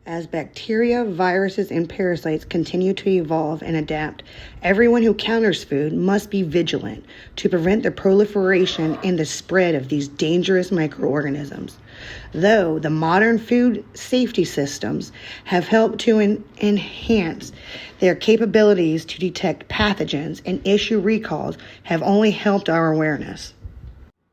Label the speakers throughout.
Speaker 1: As bacteria, viruses, and parasites continue to evolve and adapt, everyone who counters food must be vigilant to prevent the proliferation and the spread of these dangerous microorganisms. Though the modern food safety systems have helped to enhance their capabilities to detect pathogens and issue recalls have only helped our awareness.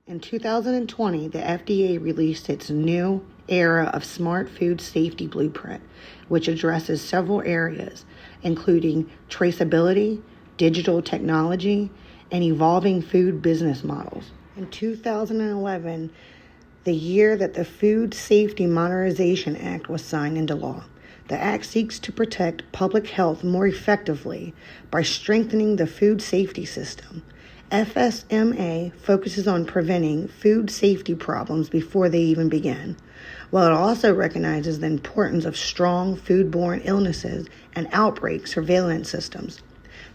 Speaker 1: In 2020, the FDA released its new era of Smart Food Safety Blueprint, which addresses several areas, including traceability, digital technology, and evolving food business models. In 2011, the year that the Food Safety Modernization Act was signed into law, the Act seeks to protect public health more effectively by strengthening the food safety system. FSMA focuses on preventing food safety problems before they even begin, while it also recognizes the importance of strong foodborne illnesses and outbreak surveillance systems.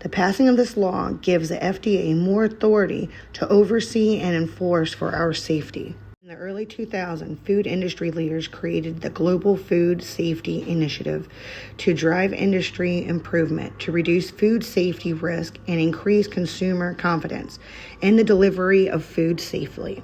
Speaker 1: The passing of this law gives the FDA more authority to oversee and enforce for our safety. In the early 2000s, food industry leaders created the Global Food Safety Initiative to drive industry improvement, to reduce food safety risk, and increase consumer confidence in the delivery of food safely.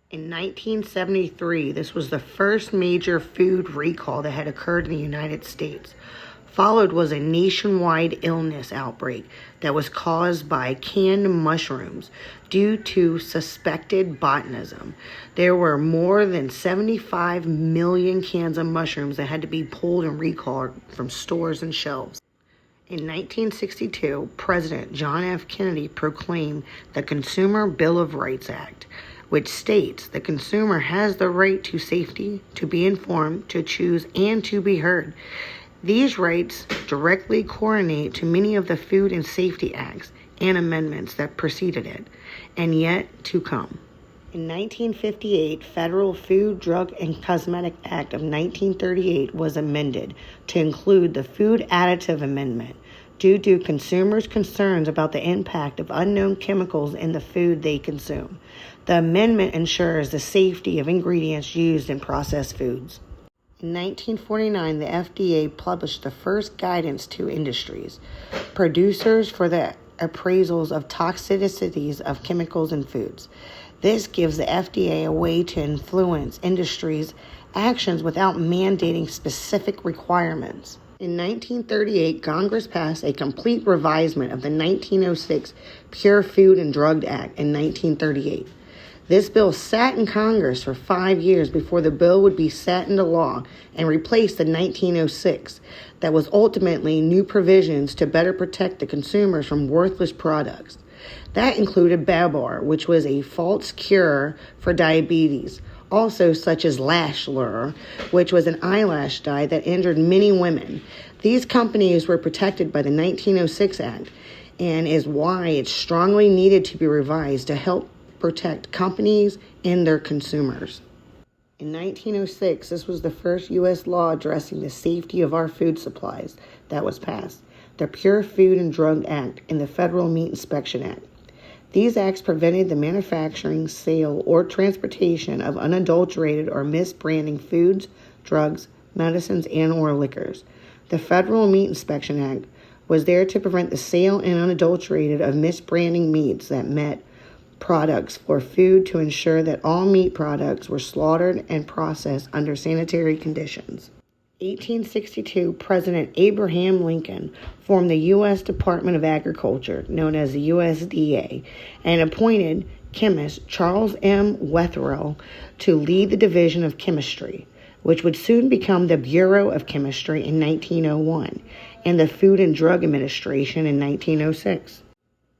Speaker 1: In 1973, this was the first major food recall that had occurred in the United States. Followed was a nationwide illness outbreak that was caused by canned mushrooms due to suspected botulism. There were more than 75 million cans of mushrooms that had to be pulled and recalled from stores and shelves. In 1962, President John F. Kennedy proclaimed the Consumer Bill of Rights Act, which states the consumer has the right to safety, to be informed, to choose, and to be heard. These rights directly correlate to many of the Food and Safety Acts and amendments that preceded it, and yet to come. In 1958, Federal Food, Drug, and Cosmetic Act of 1938 was amended to include the Food Additive Amendment due to consumers' concerns about the impact of unknown chemicals in the food they consume. The amendment ensures the safety of ingredients used in processed foods. In 1949, the FDA published the first guidance to industries, producers for the appraisals of toxicities of chemicals in foods. This gives the FDA a way to influence industries' actions without mandating specific requirements. In 1938, Congress passed a complete revisement of the 1906 Pure Food and Drug Act in 1938. This bill sat in Congress for 5 years before the bill would be set into law and replace the 1906 that was ultimately new provisions to better protect the consumers from worthless products. That included Babar, which was a false cure for diabetes, also such as Lash Lure, which was an eyelash dye that injured many women. These companies were protected by the 1906 Act and is why it strongly needed to be revised to help protect companies and their consumers. In 1906, this was the first U.S. law addressing the safety of our food supplies that was passed, the Pure Food and Drug Act and the Federal Meat Inspection Act. These acts prevented the manufacturing, sale, or transportation of unadulterated or misbranding foods, drugs, medicines, and or liquors. The Federal Meat Inspection Act was there to prevent the sale and unadulterated of misbranding meats that met products for food to ensure that all meat products were slaughtered and processed under sanitary conditions. 1862, President Abraham Lincoln formed the U.S. Department of Agriculture, known as the USDA, and appointed chemist Charles M. Wetherill to lead the Division of Chemistry, which would soon become the Bureau of Chemistry in 1901 and the Food and Drug Administration in 1906.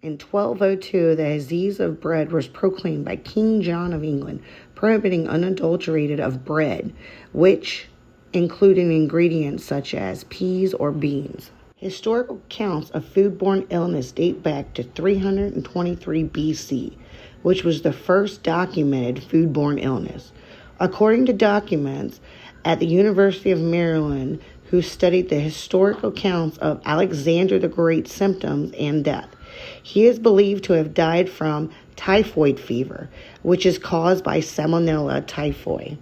Speaker 1: In 1202, the disease of bread was proclaimed by King John of England, prohibiting unadulterated of bread, which included ingredients such as peas or beans. Historical accounts of foodborne illness date back to 323 BC, which was the first documented foodborne illness. According to documents at the University of Maryland, who studied the historical accounts of Alexander the Great's symptoms and death. He is believed to have died from typhoid fever, which is caused by Salmonella typhi.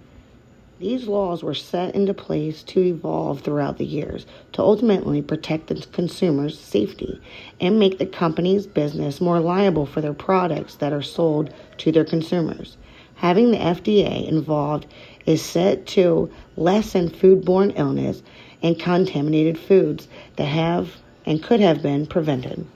Speaker 1: These laws were set into place to evolve throughout the years to ultimately protect the consumer's safety and make the company's business more liable for their products that are sold to their consumers. Having the FDA involved is set to lessen foodborne illness and contaminated foods that have and could have been prevented.